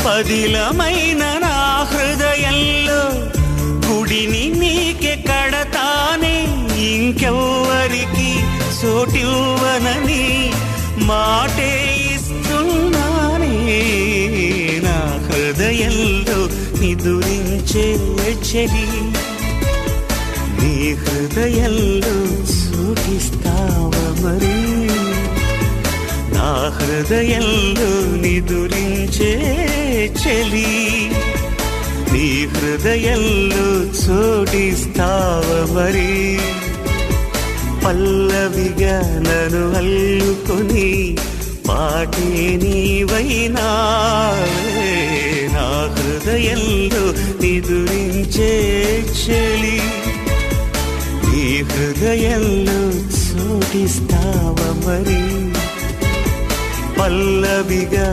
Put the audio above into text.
పదిలమైన నా హృదయంలో గుడిని నీకే కడతానే, ఇంకెవ్వరికి చోటివ్వనని మాటే ఇస్తున్నానే. నా హృదయంలో నిదురించే చెలి, నీ హృదయంలో చోటిస్తావా మరి? నా హృదయంలో నిదురించే చెలి, నీ హృదయంలో చోటిస్తావా మరి? పల్లవిగా నన్ను అల్లుకొని పాటే నీవైనావే. నా హృదయంలో నిదురించే చెలి, నీ హృదయంలో చోటిస్తావా మరి? పల్లవిగా